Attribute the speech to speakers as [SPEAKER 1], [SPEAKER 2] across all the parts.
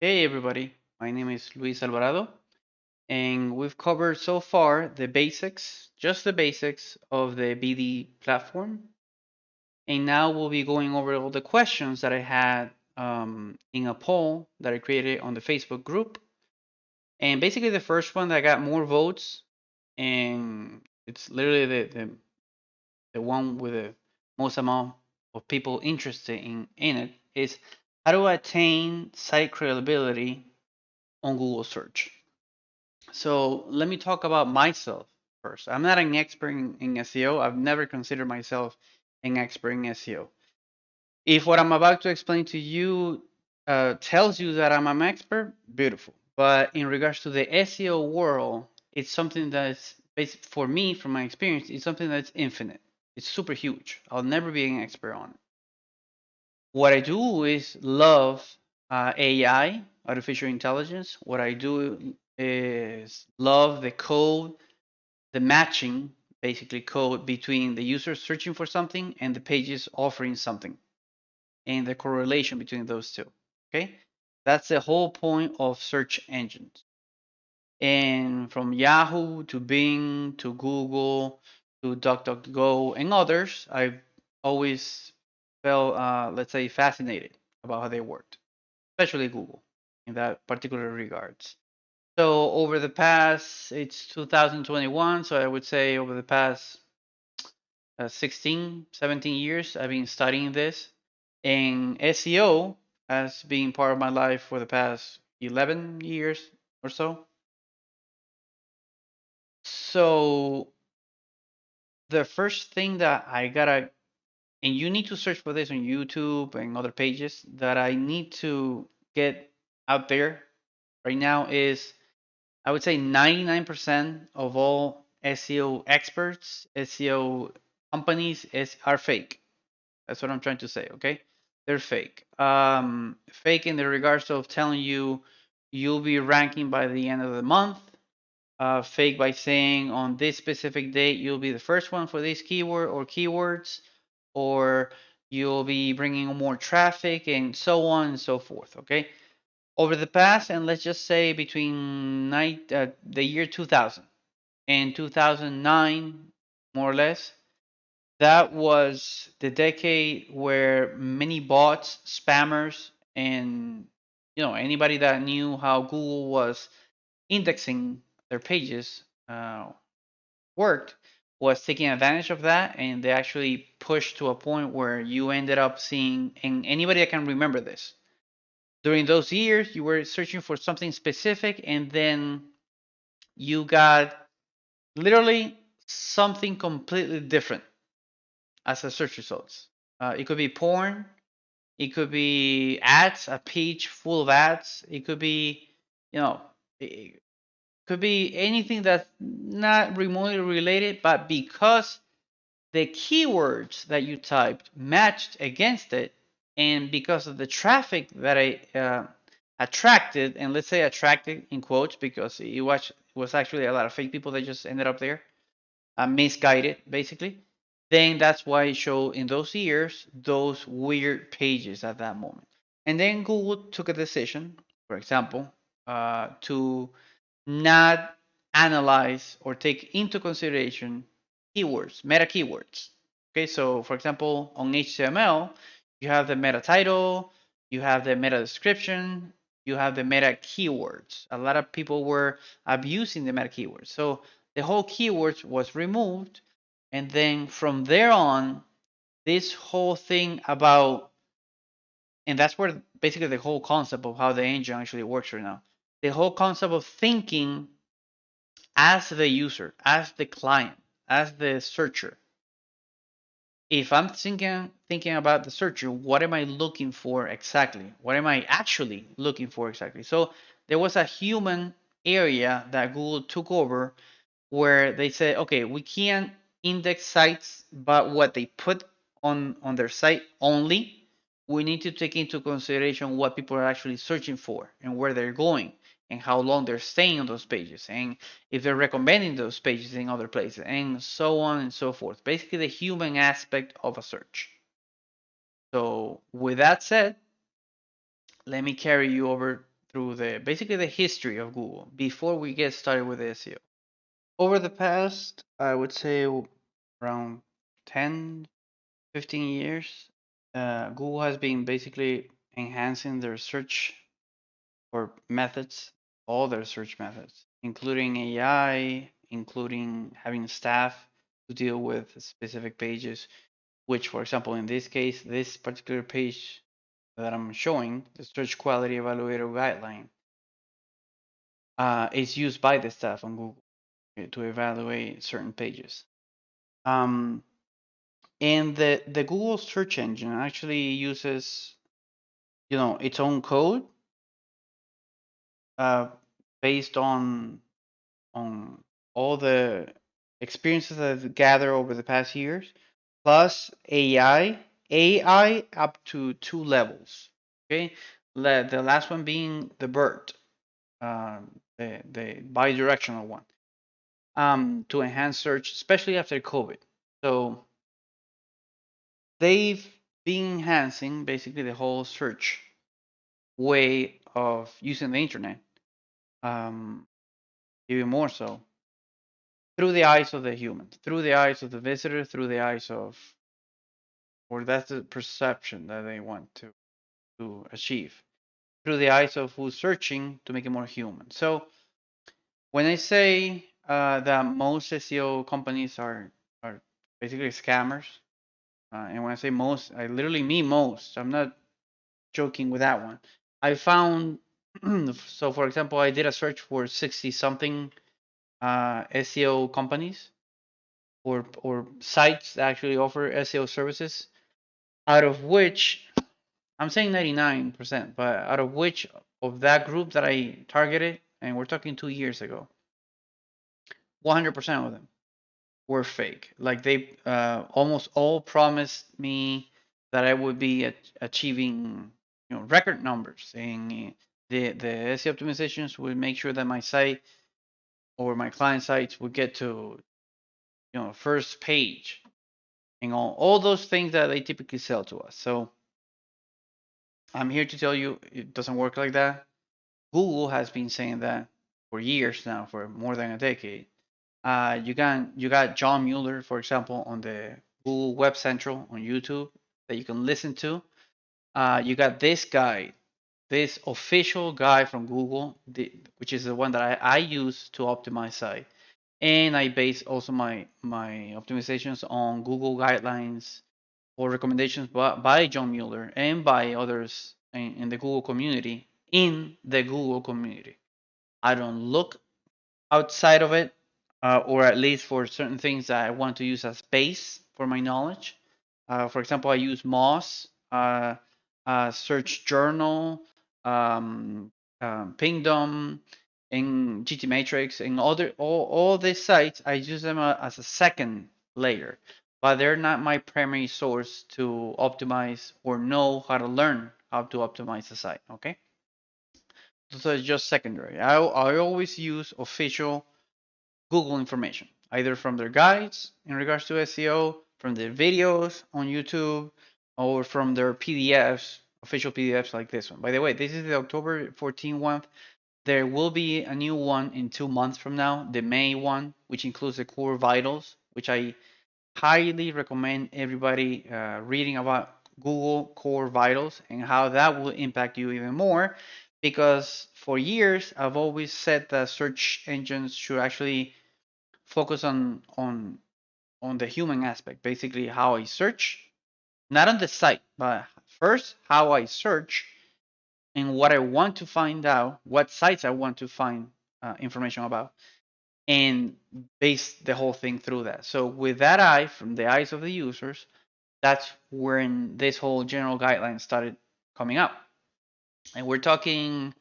[SPEAKER 1] Hey everybody, my name is Luis Alvarado, and we've covered so far the basics, just the basics of the BD platform. And now we'll be going over all the questions that I had in a poll that I created on the Facebook group. And basically, the first one that got more votes, and it's literally the one with the most amount of people interested in it, is how to attain site credibility on Google search. So let me talk about myself first. I'm not an expert in SEO. I've never considered myself an expert in SEO. If what I'm about to explain to you tells you that I'm an expert, beautiful. But in regards to the SEO world, it's something that's basic for me, from my experience, it's something that's infinite. It's super huge. I'll never be an expert on it. What I do is love AI, artificial intelligence. What I do is love the code, the matching, basically code between the user searching for something and the pages offering something, and the correlation between those two. Okay, that's the whole point of search engines. And from Yahoo to Bing to Google to DuckDuckGo and others, I've always felt, let's say, fascinated about how they worked, especially Google in that particular regards. So over the past, it's 2021, so I would say over the past 16, 17 years, I've been studying this. And SEO has been part of my life for the past 11 years or so. So the first thing that I gotta, and you need to search for this on YouTube and other pages, that I need to get out there right now is, I would say 99% of all SEO experts, SEO companies are fake. That's what I'm trying to say, okay? They're fake. Fake in the regards of telling you you'll be ranking by the end of the month. Fake by saying on this specific date you'll be the first one for this keyword or keywords, or you'll be bringing more traffic and so on and so forth, okay? Over the past, and let's just say between the year 2000 and 2009, more or less, that was the decade where many bots, spammers, and anybody that knew how Google was indexing their pages worked was taking advantage of that, and they actually pushed to a point where you ended up seeing, and anybody that can remember this, during those years you were searching for something specific, and then you got literally something completely different as a search results. It could be porn, it could be ads, a page full of ads. It could be, it could be anything that's not remotely related, but because the keywords that you typed matched against it, and because of the traffic that I attracted, and let's say attracted in quotes because it was actually a lot of fake people that just ended up there, misguided basically, then that's why it showed in those years those weird pages at that moment. And then Google took a decision, for example, to not analyze or take into consideration keywords, meta keywords. Okay, so for example, on HTML, you have the meta title, you have the meta description, you have the meta keywords. A lot of people were abusing the meta keywords. So the whole keywords was removed. And then from there on, this whole thing about, and that's where basically the whole concept of how the engine actually works right now. The whole concept of thinking as the user, as the client, as the searcher. If I'm thinking about the searcher, what am I looking for exactly? What am I actually looking for exactly? So there was a human area that Google took over where they said, okay, we can't index sites, but what they put on their site only. We need to take into consideration what people are actually searching for and where they're going and how long they're staying on those pages and if they're recommending those pages in other places and so on and so forth. Basically, the human aspect of a search. So, with that said, let me carry you over through the basically the history of Google before we get started with SEO. Over the past, I would say around 10, 15 years, Google has been basically enhancing their search or methods, all their search methods, including AI, including having staff to deal with specific pages, which, for example, in this case, this particular page that I'm showing, the Search Quality Evaluator Guideline, is used by the staff on Google to evaluate certain pages. And the Google search engine actually uses, its own code uh, based on all the experiences that I've gathered over the past years, plus AI up to 2 levels. Okay, the last one being the BERT, the bi-directional one, to enhance search, especially after COVID. So they've been enhancing basically the whole search way of using the internet, um, even more so through the eyes of the human, through the eyes of the visitor, through the eyes of, or that's the perception that they want to achieve, through the eyes of who's searching to make it more human. So when I say that most SEO companies are basically scammers, and when I say most, I literally mean most. I'm not joking with that one. I found so for example, I did a search for 60 something SEO companies or sites that actually offer SEO services, out of which I'm saying 99%, but out of which of that group that I targeted, and we're talking 2 years ago, 100% of them were fake. Like they almost all promised me that I would be achieving record numbers, and the SEO optimizations would make sure that my site or my client sites would get to first page and all those things that they typically sell to us. So I'm here to tell you it doesn't work like that. Google has been saying that for years now, for more than a decade. You got John Mueller, for example, on the Google Web Central on YouTube that you can listen to. You got this guy, this official guy from Google, which is the one that I use to optimize site, and I base also my optimizations on Google guidelines or recommendations by John Mueller and by others in the Google community. In the Google community, I don't look outside of it, or at least for certain things that I want to use as base for my knowledge. For example, I use Moz, Search Journal, um, Pingdom, and GT Matrix, and all these sites. I use them as a second layer, but they're not my primary source to optimize or know how to learn how to optimize the site. Okay, so it's just secondary. I always use official Google information, either from their guides in regards to SEO, from their videos on YouTube, or from their PDFs, official PDFs like this one. By the way, this is the October 14 one. There will be a new one in 2 months from now, the May one, which includes the core vitals, which I highly recommend everybody reading about Google Core Vitals and how that will impact you even more. Because for years, I've always said that search engines should actually focus on the human aspect, basically how I search, not on the site, but first how I search and what I want to find out, what sites I want to find information about, and base the whole thing through that. So with that eye, from the eyes of the users, that's when this whole general guideline started coming up. And we're talking,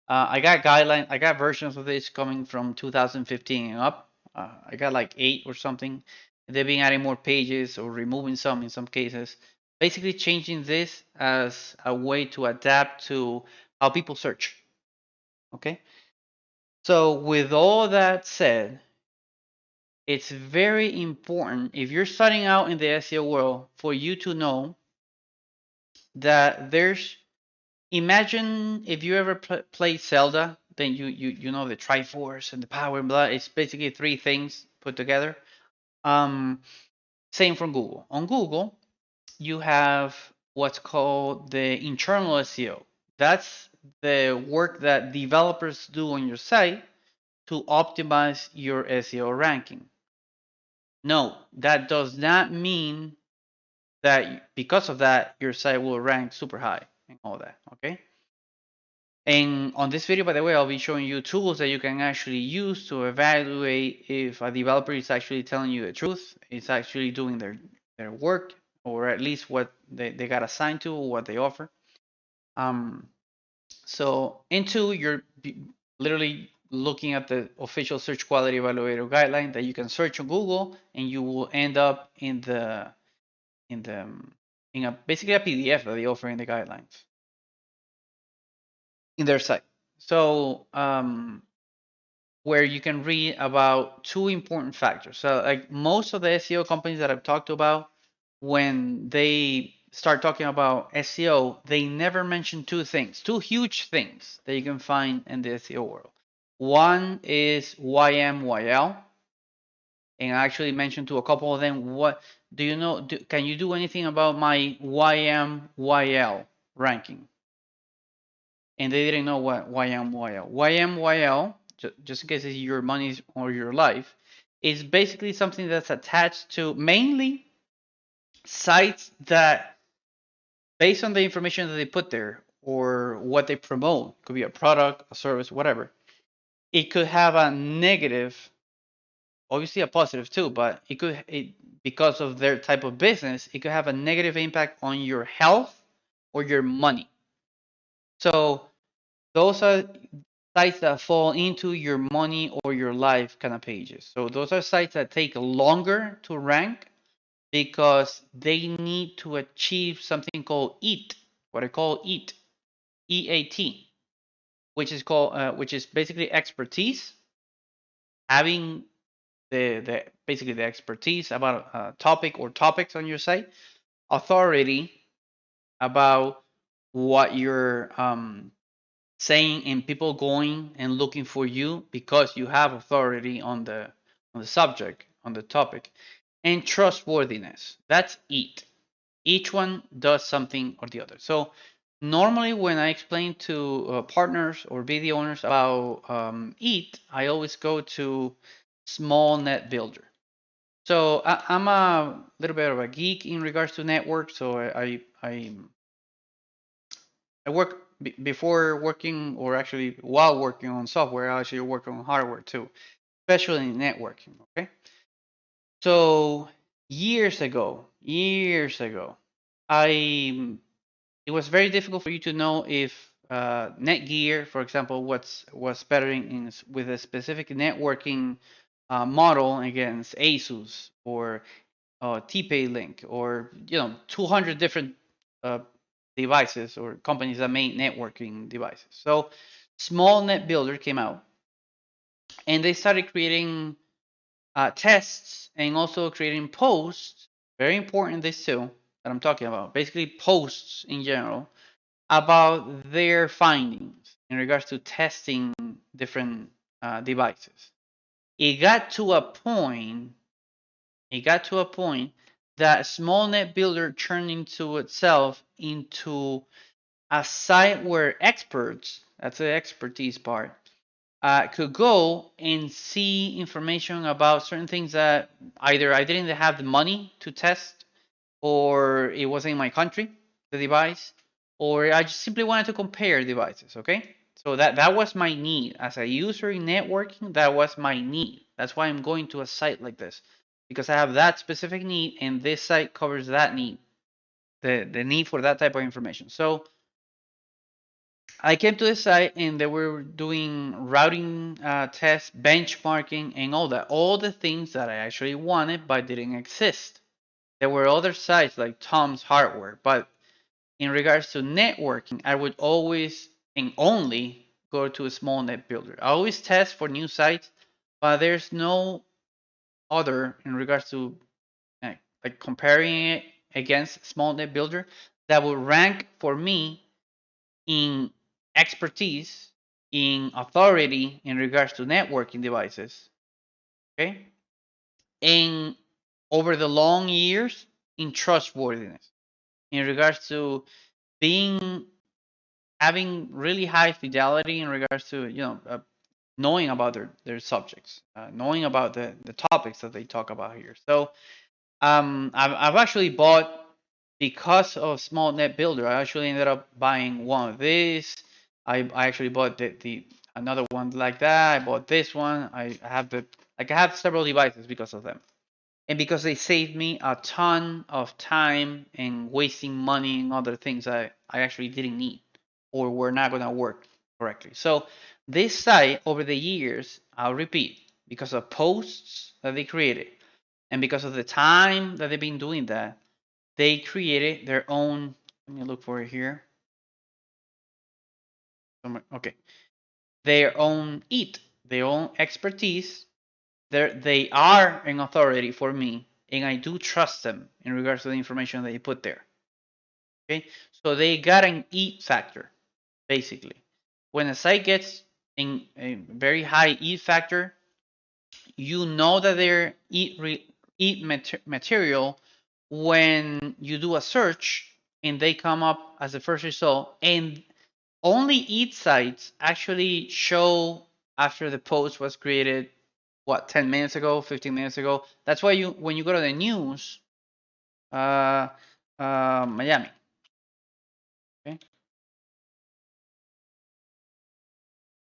[SPEAKER 1] I got versions of this coming from 2015 and up. I got like 8 or something. They've been adding more pages or removing some in some cases. Basically changing this as a way to adapt to how people search. Okay. So with all that said, it's very important if you're starting out in the SEO world for you to know that there's Imagine if you ever play Zelda, then you know the Triforce and the power and blah. It's basically three things put together. Um, Same from Google. On Google, you have what's called the internal SEO. That's the work that developers do on your site to optimize your SEO ranking. No, that does not mean that because of that, your site will rank super high and all that. Okay. And on this video, by the way, I'll be showing you tools that you can actually use to evaluate if a developer is actually telling you the truth, it's actually doing their work, or at least what they got assigned to, or what they offer. Um, so into you're literally looking at the official search quality evaluator guideline that you can search on Google, and you will end up in the in a basically a PDF that they offer in the guidelines in their site. So where you can read about two important factors. So like most of the SEO companies that I've talked about, when they start talking about SEO, they never mention two things, two huge things that you can find in the SEO world. One is YMYL, and I actually mentioned to a couple of them, what do you know? Can you do anything about my YMYL ranking? And they didn't know what YMYL. YMYL, just in case it's your money or your life, is basically something that's attached to mainly sites that, based on the information that they put there or what they promote, could be a product, a service, whatever, it could have a negative, obviously a positive too, but because of their type of business, it could have a negative impact on your health or your money. So those are sites that fall into your money or your life kind of pages. So those are sites that take longer to rank because they need to achieve something called EAT, what I call EAT, EAT, which is basically expertise, having the basically the expertise about a topic or topics on your site, authority about what you're saying, and people going and looking for you because you have authority on the subject, on the topic, and trustworthiness. That's it. Each one does something or the other. So normally when I explain to partners or video owners about EAT, I always go to small net builder. So I'm a little bit of a geek in regards to network. So I work before working, or actually while working on software, I actually work on hardware too, especially in networking. Okay, so years ago, I it was very difficult for you to know if Netgear, for example, was better with a specific networking model against ASUS or TP-Link, or 200 different uh, devices or companies that make networking devices. So Small Net Builder came out, and they started creating tests and also creating posts. Very important, this too, that I'm talking about. Basically, posts in general about their findings in regards to testing different devices. It got to a point. It got to a point that Small Net Builder turned into itself into a site where experts, that's the expertise part, could go and see information about certain things that either I didn't have the money to test, or it wasn't in my country, the device, or I just simply wanted to compare devices. Okay, so that was my need as a user in networking. That was my need. That's why I'm going to a site like this, because I have that specific need, and this site covers that need, the need for that type of information. So I came to the site, and they were doing routing tests, benchmarking, and all the things that I actually wanted but didn't exist. There were other sites like Tom's Hardware, but in regards to networking, I would always and only go to a small net builder. I always test for new sites, but there's no other in regards to like comparing it against small net builder that will rank for me in expertise, in authority in regards to networking devices, okay, and over the long years in trustworthiness in regards to being having really high fidelity in regards to knowing about their subjects, knowing about the topics that they talk about here. So I've actually bought because of Small Net Builder. I actually ended up buying one of these. I actually bought the another one like that. I bought this one. I have I have several devices because of them, and because they saved me a ton of time and wasting money and other things I actually didn't need or were not gonna work correctly. So this site over the years, I'll repeat, because of posts that they created and because of the time that they've been doing that, they created their own. Let me look for it here. Okay, their own their own expertise. They are an authority for me, and I do trust them in regards to the information that they put there. Okay, so they got an factor basically. When a site gets in a very high factor, you know that they're material when you do a search and they come up as the first result, and only sites actually show after the post was created, what, 10 minutes ago, 15 minutes ago. That's why when you go to the news, uh, Miami, okay,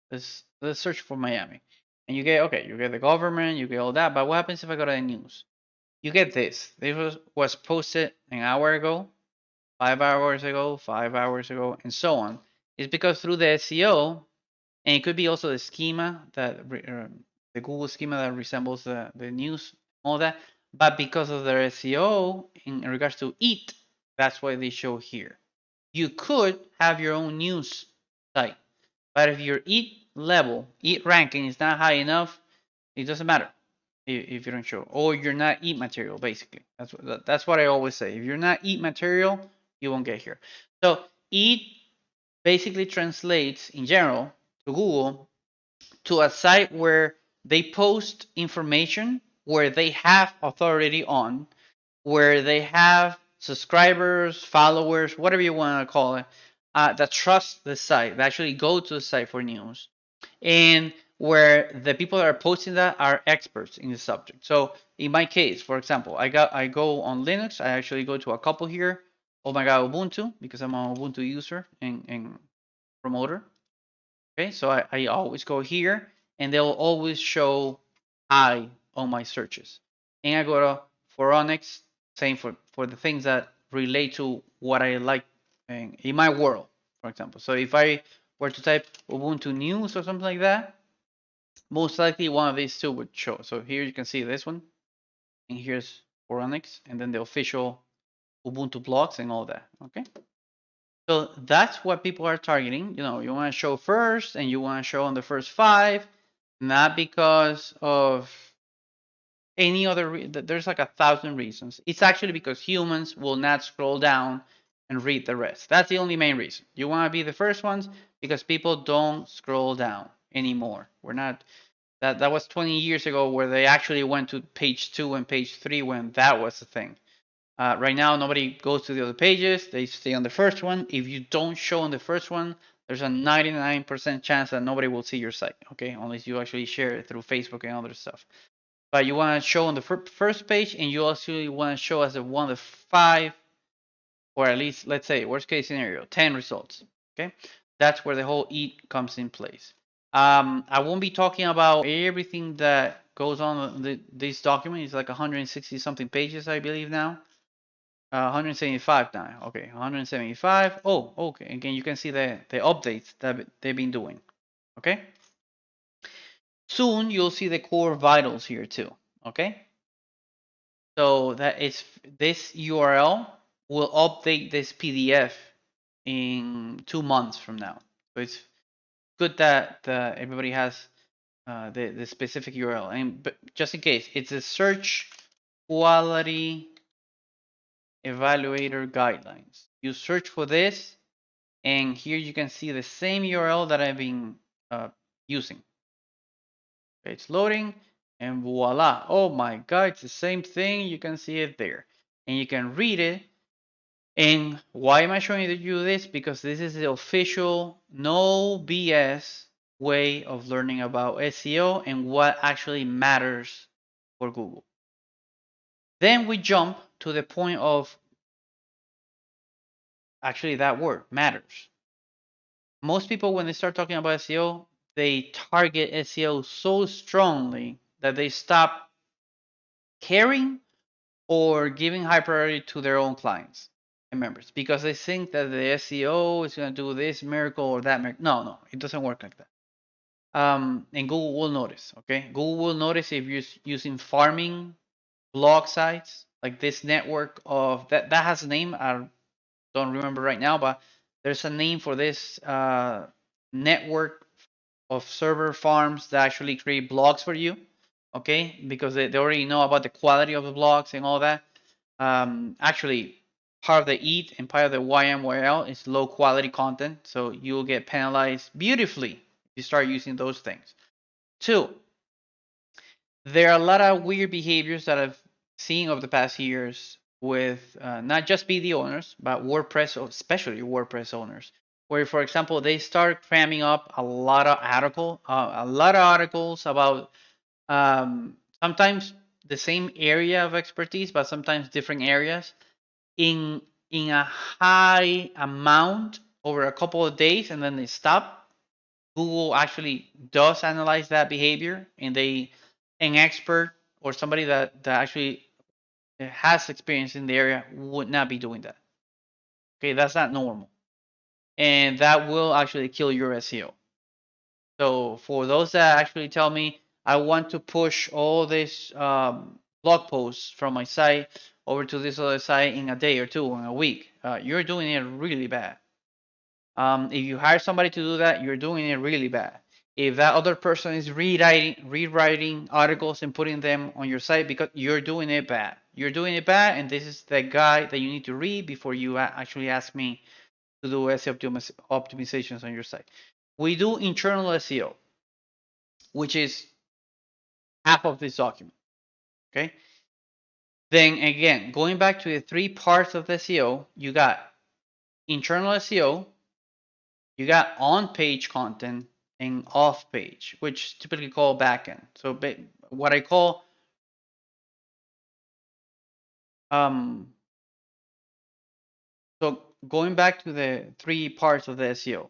[SPEAKER 1] let's search for Miami, and you get the government, you get all that. But what happens if I go to the news? You get this. This was posted an hour ago, 5 hours ago, 5 hours ago, and so on. It's because through the SEO, and it could be also the schema the Google schema that resembles the news, all that. But because of their SEO in regards to that's why they show here. You could have your own news site, but if your ranking is not high enough, it doesn't matter if you don't show, or you're not material. Basically, that's what I always say. If you're not material, you won't get here. So basically translates in general to Google to a site where they post information where they have authority on, where they have subscribers, followers, whatever you want to call it, that trust the site, that actually go to the site for news, and where the people that are posting that are experts in the subject. So in my case, for example, I go on Linux. I actually go to a couple here. Oh my God, Ubuntu, because I'm an Ubuntu user and promoter. Okay, so I always go here, and they'll always show I on my searches. And I go to Phoronix, same for the things that relate to what I like in my world, for example. So if I were to type Ubuntu News or something like that, most likely one of these two would show. So here you can see this one, and here's Phoronix, and then the official Ubuntu blogs and all that. Okay. So that's what people are targeting. You want to show first, and you want to show on the first five, not because of any other. There's like 1,000 reasons. It's actually because humans will not scroll down and read the rest. That's the only main reason. You want to be the first ones because people don't scroll down anymore. We're not. That was 20 years ago where they actually went to page 2 and page 3 when that was the thing. Right now, nobody goes to the other pages. They stay on the first one. If you don't show on the first one, there's a 99% chance that nobody will see your site, okay? Unless you actually share it through Facebook and other stuff. But you want to show on the first page, and you also want to show as one of the 5, or at least, let's say, worst case scenario, 10 results, okay? That's where the whole comes in place. I won't be talking about everything that goes on this document. It's like 160 something pages, I believe now. 175 now. Okay, 175. Oh, okay. Again, you can see the updates that they've been doing. Okay. Soon you'll see the core vitals here too. Okay. So that is this URL will update this PDF in 2 months from now. So it's good that everybody has the specific URL. And but just in case, it's a search quality evaluator guidelines. You search for this, And here you can see the same URL that I've been using. Okay, it's loading, and voila. Oh my God, it's the same thing. You can see it there. And you can read it. And why am I showing you this? Because this is the official, no BS way of learning about SEO and what actually matters for Google. Then we jump to the point of actually that word matters. Most people, when they start talking about SEO, they target SEO so strongly that they stop caring or giving high priority to their own clients and members because they think that the SEO is going to do this miracle or that miracle. No, no, it doesn't work like that. And Google will notice. Okay, Google will notice if you're using farming blog sites like this network of that has a name. I don't remember right now, but there's a name for this network of server farms that actually create blogs for you. Okay, because they already know about the quality of the blogs and all that. Actually, part of the EAT and part of the YMYL is low quality content, so you'll get penalized beautifully if you start using those things. Two, there are a lot of weird behaviors that I've seen over the past years with not just BD owners, but WordPress, especially WordPress owners, where, for example, they start cramming up a lot of articles about sometimes the same area of expertise, but sometimes different areas in in a high amount over a couple of days, and then they stop. Google actually does analyze that behavior, and an expert or somebody that actually has experience in the area would not be doing that. Okay, that's not normal, and that will actually kill your SEO. So for those that actually tell me I want to push all these blog posts from my site over to this other site in a day or two, in a week, you're doing it really bad. If you hire somebody to do that, you're doing it really bad. If that other person is rewriting articles and putting them on your site, because you're doing it bad. You're doing it bad, and this is the guide that you need to read before you actually ask me to do SEO optimizations on your site. We do internal SEO, which is half of this document. Okay. Then again, going back to the three parts of the SEO, you got internal SEO, you got on-page content, and off-page, which is typically called backend. So what I call um, so going back to the three parts of the SEO,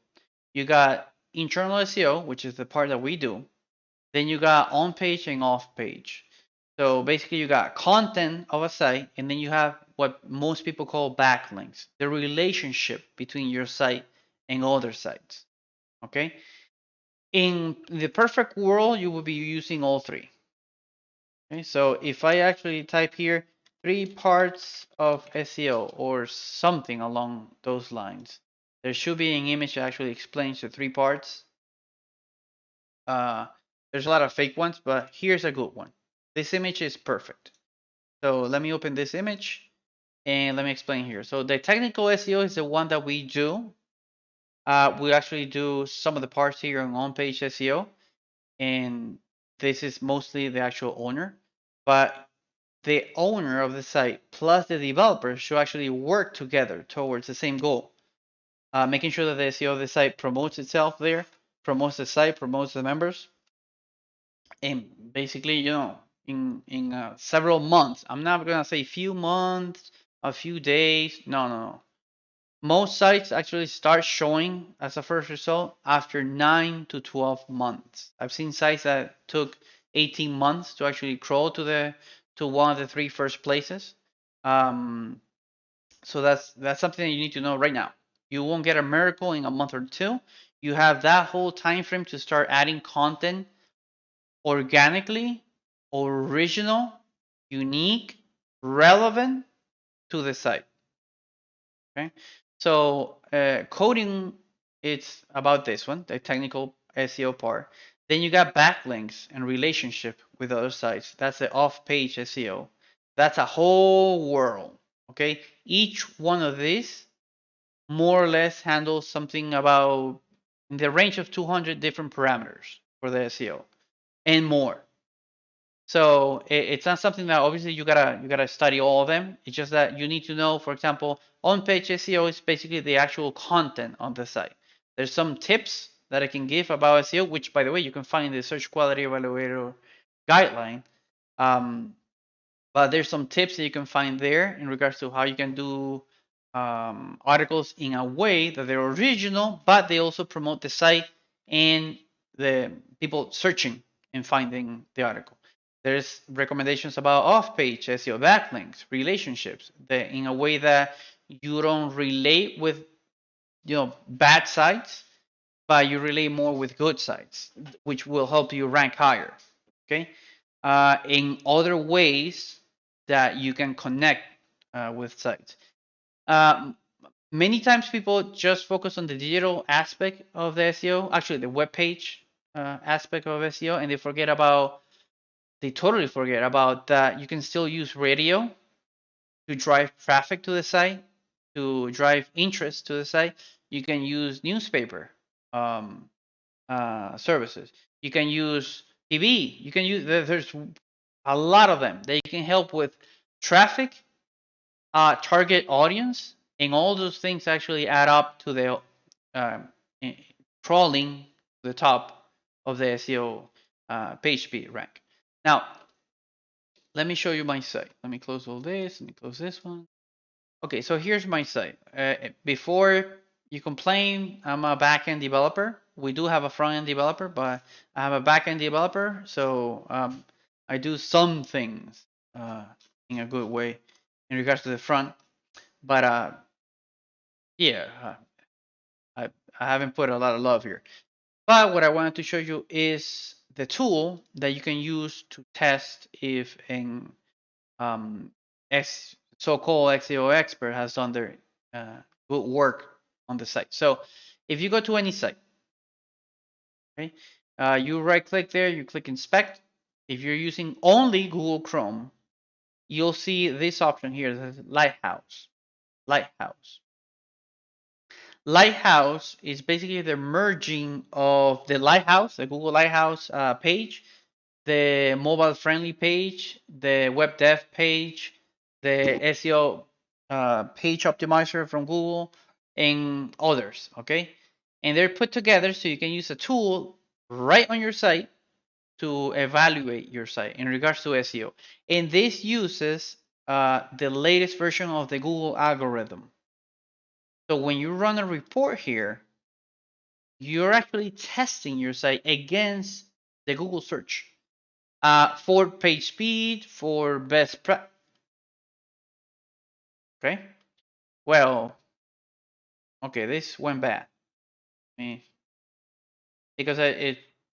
[SPEAKER 1] you got internal SEO, which is the part that we do. Then you got on-page and off-page. So basically, you got content of a site, and then you have what most people call backlinks, the relationship between your site and other sites. Okay. In the perfect world, you will be using all three. Okay, so if I actually type here three parts of SEO or something along those lines, there should be an image that actually explains the three parts. Uh, there's a lot of fake ones, but here's a good one. This image is perfect. So let me open this image and let me explain here. So the technical SEO is the one that we do. We actually do some of the parts here on page SEO, and this is mostly the actual owner. But the owner of the site plus the developer should actually work together towards the same goal, making sure that the SEO of the site promotes itself there, promotes the site, promotes the members, and basically, in several months. I'm not gonna say few months, a few days. No, no, no. Most sites actually start showing as a first result after 9 to 12 months. I've seen sites that took 18 months to actually crawl to one of the three first places. Um, so that's something that you need to know right now. You won't get a miracle in a month or two. You have that whole time frame to start adding content organically, original, unique, relevant to the site. Okay, so coding, it's about this one, the technical SEO part. Then you got backlinks and relationship with other sites. That's the off-page SEO. That's a whole world. Okay, each one of these more or less handles something about in the range of 200 different parameters for the SEO and more. So it's not something that obviously you gotta study all of them. It's just that you need to know, for example, on-page SEO is basically the actual content on the site. There's some tips that I can give about SEO, which by the way you can find in the Search Quality Evaluator guideline. Um, but there's some tips that you can find there in regards to how you can do articles in a way that they're original, but they also promote the site and the people searching and finding the article. There's recommendations about off-page SEO, backlinks, relationships, in a way that you don't relate with bad sites, but you relate more with good sites, which will help you rank higher. Okay, in other ways that you can connect with sites. Uh, Many times people just focus on the digital aspect of the SEO, actually the web page aspect of SEO, and they totally forget about that you can still use radio to drive traffic to the site, to drive interest to the site. You can use newspaper um, services. You can use TV. You can use there's a lot of them. They can help with traffic, target audience, and all those things actually add up to the um, crawling to the top of the SEO page speed rank. Now, let me show you my site. Let me close all this. Let me close this one. Okay, so here's my site. Before you complain, I'm a backend developer. We do have a front-end developer, but I have a backend developer, so I do some things in a good way in regards to the front. But yeah, I, I haven't put a lot of love here. But what I wanted to show you is the tool that you can use to test if an so-called SEO expert has done their good work on the site. So if you go to any site, okay, you right-click there, you click Inspect. If you're using only Google Chrome, you'll see this option here, that says Lighthouse. Lighthouse. Lighthouse is basically the merging of the Lighthouse, the Google Lighthouse page, the mobile friendly page, the web dev page, the SEO page optimizer from Google, and others. Okay, and they're put together so you can use a tool right on your site to evaluate your site in regards to SEO. And this uses the latest version of the Google algorithm. So when you run a report here, you're actually testing your site against the Google search for page speed, for best practice. Okay. Well, okay, this went bad. I mean, because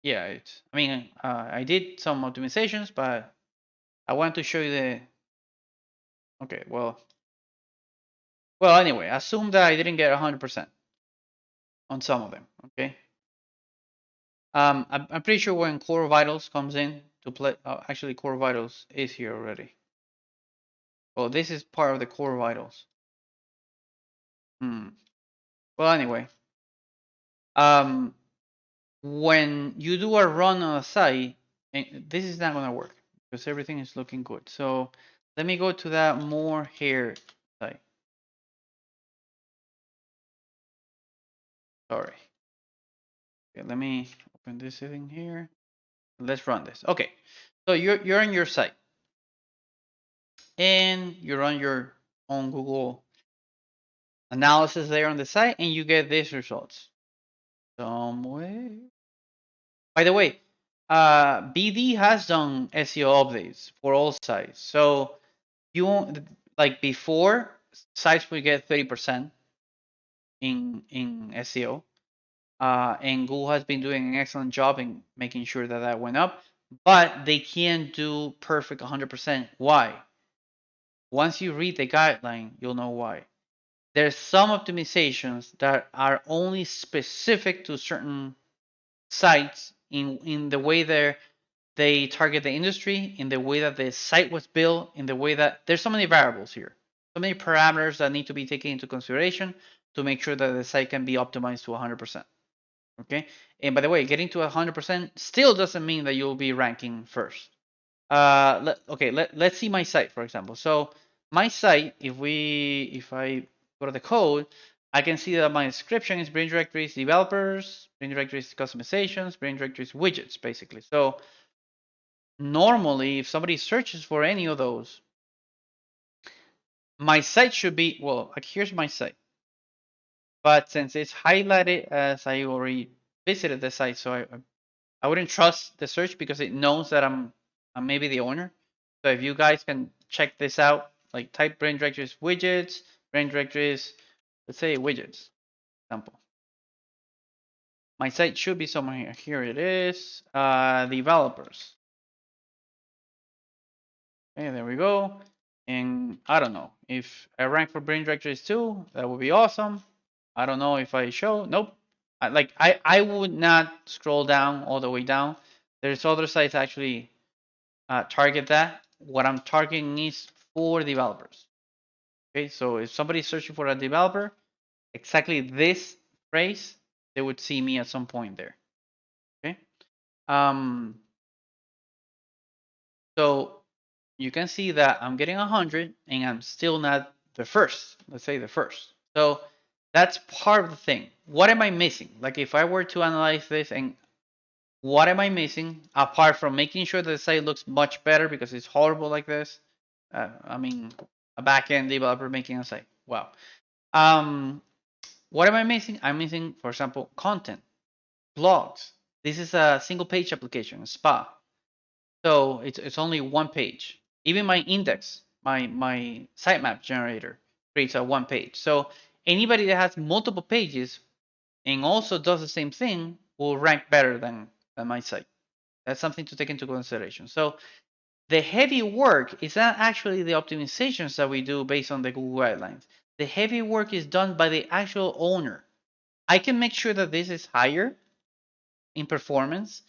[SPEAKER 1] yeah, it's. I mean, I did some optimizations, but I want to show you the. Okay, well, anyway, assume that I didn't get 100% on some of them. Okay. I'm pretty sure when Core Vitals comes in to play. Actually, Core Vitals is here already. Well, this is part of the Core Vitals. Hmm. Well, anyway, um, when you do a run on a site, and this is not gonna work because everything is looking good. So let me go to that more here site. Sorry. Okay, let me open this thing here. Let's run this. Okay. So you're on your site and you run your own Google analysis there on the site and you get these results. Somewhere. By the way, BD has done SEO updates for all sites. So you won't, like before, sites would get 30% in SEO. And Google has been doing an excellent job in making sure that that went up, but they can't do perfect 100%. Why? Once you read the guideline, you'll know why. There's some optimizations that are only specific to certain sites in the way they target the industry, in the way that the site was built, in the way that there's so many variables here, so many parameters that need to be taken into consideration to make sure that the site can be optimized to 100%. Okay. And by the way, getting to 100% still doesn't mean that you'll be ranking first. Let's see my site, for example. So my site, if I go to the code, I can see that my description is Brilliant Directories developers, Brilliant Directories customizations, Brilliant Directories widgets, basically. So normally, if somebody searches for any of those, my site should be, well, like here's my site. But since it's highlighted as I already visited the site, so I wouldn't trust the search because it knows that I'm maybe the owner. So if you guys can check this out, like type Brain Directories widgets, Brain Directories, let's say widgets, example. My site should be somewhere here. Here it is. Developers. Okay, there we go. And I don't know if I rank for Brain Directories too. That would be awesome. I don't know if I show. Nope. I would not scroll down all the way down. There's other sites actually target that. What I'm targeting is for developers. Okay, so if somebody's searching for a developer, exactly this phrase, they would see me at some point there. Okay. Um, so you can see that I'm getting 100 and I'm still not the first. Let's say the first. So that's part of the thing. What am I missing? Like if I were to analyze this and what am I missing apart from making sure that the site looks much better because it's horrible like this? I mean, a backend developer making a site. Wow. Um, what am I missing? I'm missing, for example, content, blogs. This is a single page application, a spa. So it's only one page. Even my index, my sitemap generator creates a one page. So anybody that has multiple pages and also does the same thing will rank better than my site. That's something to take into consideration. So the heavy work is not actually the optimizations that we do based on the Google guidelines. The heavy work is done by the actual owner. I can make sure that this is higher in performance,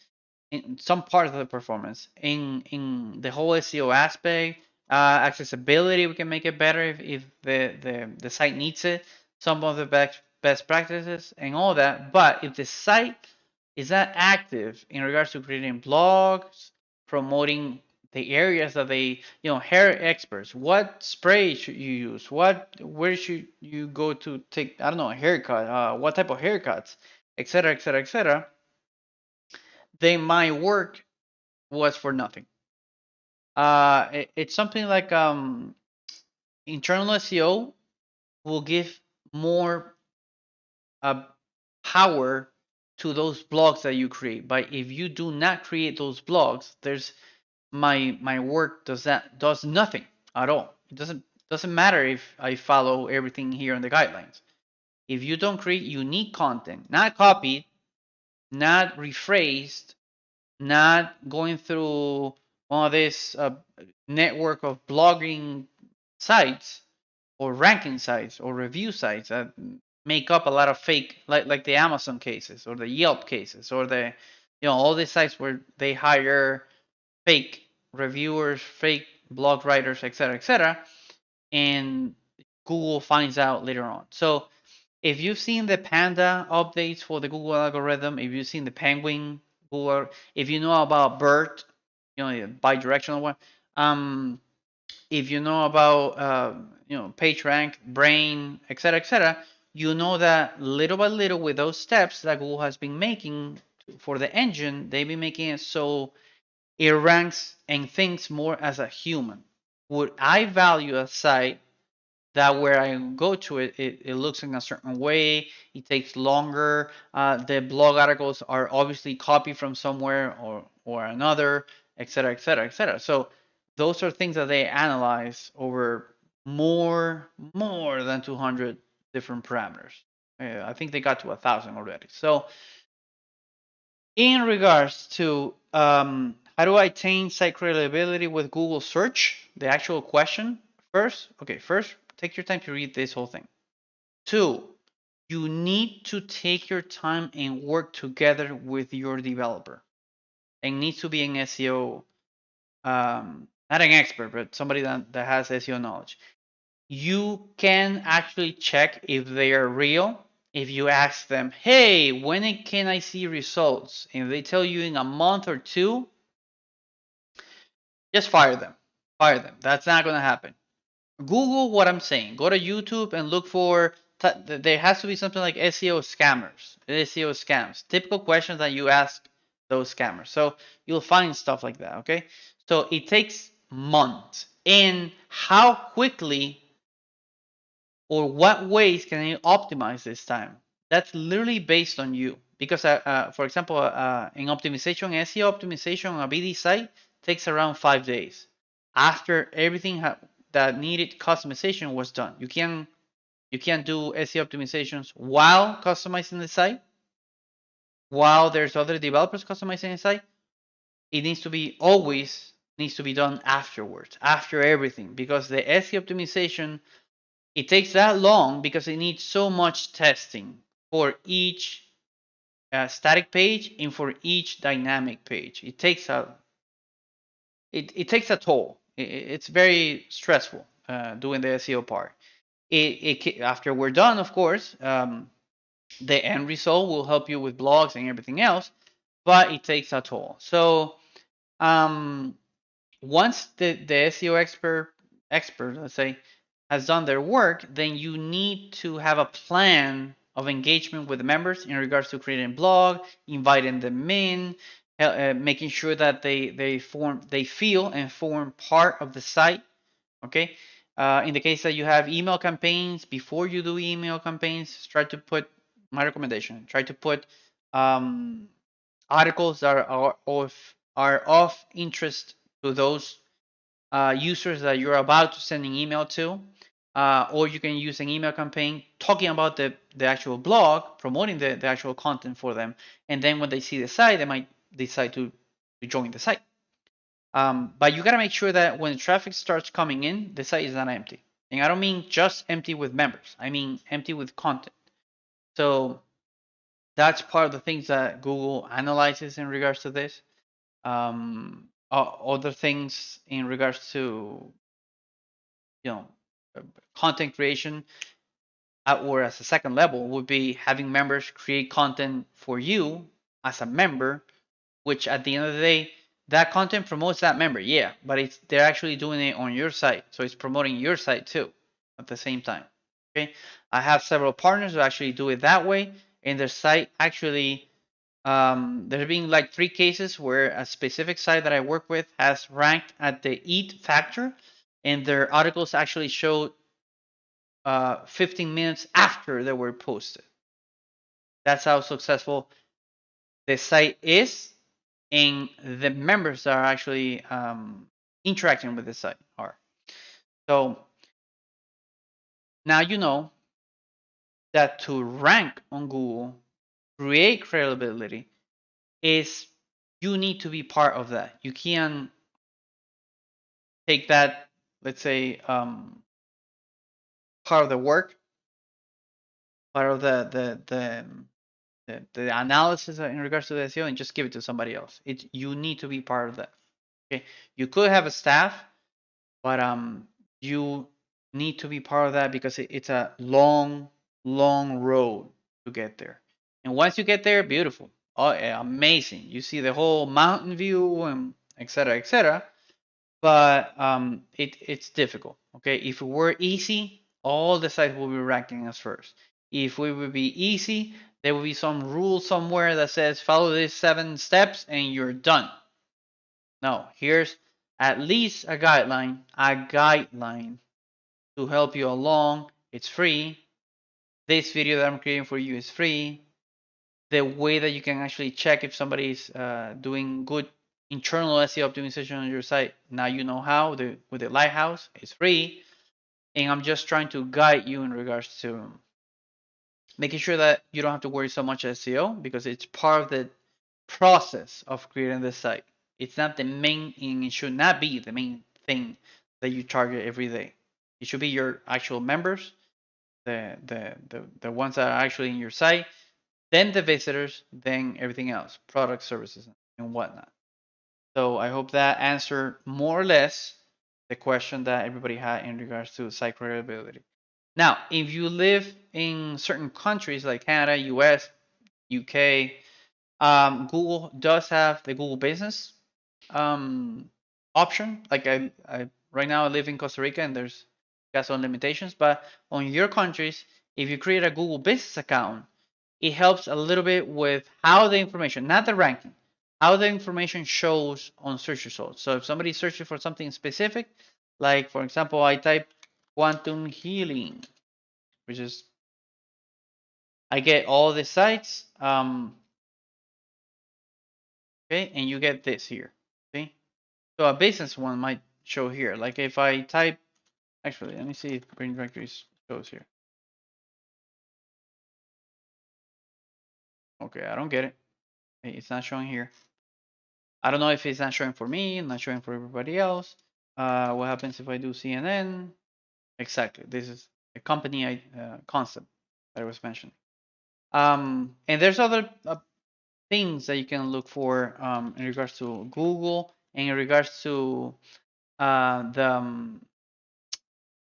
[SPEAKER 1] in some part of the performance, in the whole SEO aspect, accessibility. We can make it better if the site needs it. Some of the best practices and all that. But if the site is not active in regards to creating blogs, promoting the areas that they, hair experts, what spray should you use? Where should you go to take, I don't know, a haircut? What type of haircuts, etc., etc., etc. Then my work was for nothing. It's something like internal SEO will give more uh, power to those blogs that you create. But if you do not create those blogs, there's my work does nothing at all. It doesn't matter if I follow everything here in the guidelines. If you don't create unique content, not copied, not rephrased, not going through one of this network of blogging sites or ranking sites or review sites that make up a lot of fake, like the Amazon cases or the Yelp cases or the, all these sites where they hire fake reviewers, fake blog writers, etc., and Google finds out later on. So if you've seen the Panda updates for the Google algorithm, if you've seen the Penguin Google, if you know about BERT, bi-directional one, if you know about PageRank, Brain, etc., you know that little by little with those steps that Google has been making for the engine, they've been making it so it ranks and thinks more as a human. Would I value a site that where I go to it looks in a certain way, it takes longer, the blog articles are obviously copied from somewhere or another, etc., etc., etc. So those are things that they analyze over more than 200 different parameters. I think they got to 1,000 already. So in regards to how do I attain site credibility with Google search, the actual question first, take your time to read this whole thing. 2, you need to take your time and work together with your developer. It needs to be an SEO, not an expert, but somebody that has SEO knowledge. you can actually check if they are real. If you ask them, hey, when can I see results? And they tell you in a month or two, just fire them. Fire them. That's not going to happen. Google what I'm saying. Go to YouTube and look for. There has to be something like SEO scammers, SEO scams, typical questions that you ask those scammers. So you'll find stuff like that. Okay. So it takes months. And how quickly or what ways can you optimize this time? That's literally based on you. Because, for example, in optimization, SEO optimization on a BD site takes around 5 days after everything that needed customization was done. You can't do SEO optimizations while customizing the site, while there's other developers customizing the site. It needs to be always needs to be done afterwards, after everything, because the SEO optimization it takes that long because it needs so much testing for each static page and for each dynamic page. It takes a toll. It's very stressful doing the SEO part. After we're done, of course, the end result will help you with blogs and everything else, but it takes a toll. So um, once the SEO expert, let's say, has done their work, then you need to have a plan of engagement with the members in regards to creating a blog, inviting them in, making sure that they feel and form part of the site. Okay. In the case that you have email campaigns, before you do email campaigns, try to put my recommendation. Try to put um, articles that are of interest to those users that you're about to send an email to, or you can use an email campaign talking about the actual blog, promoting the actual content for them, and then when they see the site, they might decide to join the site. But you gotta make sure that when the traffic starts coming in, the site is not empty. And I don't mean just empty with members. I mean empty with content. So that's part of the things that Google analyzes in regards to this. Other things in regards to you know uh, content creation or as a second level would be having members create content for you as a member, which at the end of the day that content promotes that member, yeah, but they're actually doing it on your site, so it's promoting your site too at the same time. Okay, I have several partners who actually do it that way, and their site actually there have been like 3 cases where a specific site that I work with has ranked at the EAT factor, and their articles actually show 15 minutes after they were posted. That's how successful the site is, and the members that are actually interacting with the site are. So now you know that to rank on Google, create credibility, is you need to be part of that. You can't take that, let's say, part of the work, part of the analysis in regards to the SEO, and just give it to somebody else. You need to be part of that. Okay, you could have a staff, but you need to be part of that because it's a long, long road to get there. And once you get there, beautiful, oh, amazing. You see the whole mountain view and etc. etc. But it's difficult. Okay, if it were easy, all the sites will be ranking us first. If we would be easy, there will be some rule somewhere that says follow these 7 steps and you're done. No, here's at least a guideline to help you along. It's free. This video that I'm creating for you is free. The way that you can actually check if somebody's doing good internal SEO optimization on your site, now you know how with the Lighthouse. It's free, and I'm just trying to guide you in regards to making sure that you don't have to worry so much SEO because it's part of the process of creating the site. It's not the main, and it should not be the main thing that you target every day. It should be your actual members, the ones that are actually in your site, then the visitors, then everything else, products, services, and whatnot. So I hope that answered more or less the question that everybody had in regards to site credibility. Now, if you live in certain countries like Canada, US, UK, Google does have the Google Business option. Like I right now I live in Costa Rica and there's got some limitations, but on your countries, if you create a Google Business account, it helps a little bit with how the information, not the ranking, how the information shows on search results. So if somebody searches for something specific, like for example, I type quantum healing, which is I get all the sites, okay, and you get this here, okay. So a business one might show here. Like if I type, actually, let me see if Brilliant Directories shows here. Okay, I don't get it. It's not showing here. I don't know if it's not showing for me, not showing for everybody else. What happens if I do CNN? Exactly. This is a company concept that I was mentioning. And there's other things that you can look for in regards to Google and in regards to the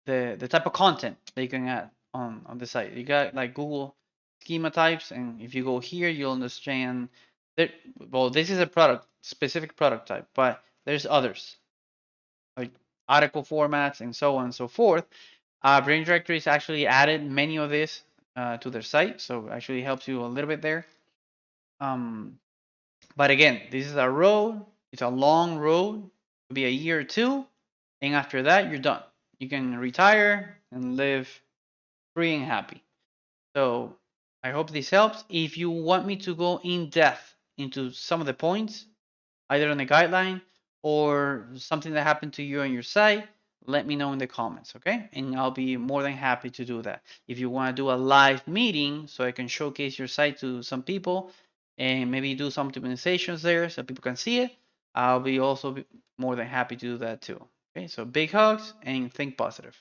[SPEAKER 1] the type of content that you can add on the site. You got like Google schema types, and if you go here, you'll understand that. Well, this is a product specific product type, but there's others like article formats and so on and so forth. Brain Directories actually added many of this to their site, so it actually helps you a little bit there. Um, but again, this is a road. It's a long road. It'll be a year or two, and after that, you're done. You can retire and live free and happy. So I hope this helps. If you want me to go in depth into some of the points, either on the guideline or something that happened to you on your site, let me know in the comments, okay? And I'll be more than happy to do that. If you want to do a live meeting so I can showcase your site to some people and maybe do some optimizations there so people can see it, I'll be also more than happy to do that too. Okay, so big hugs and think positive.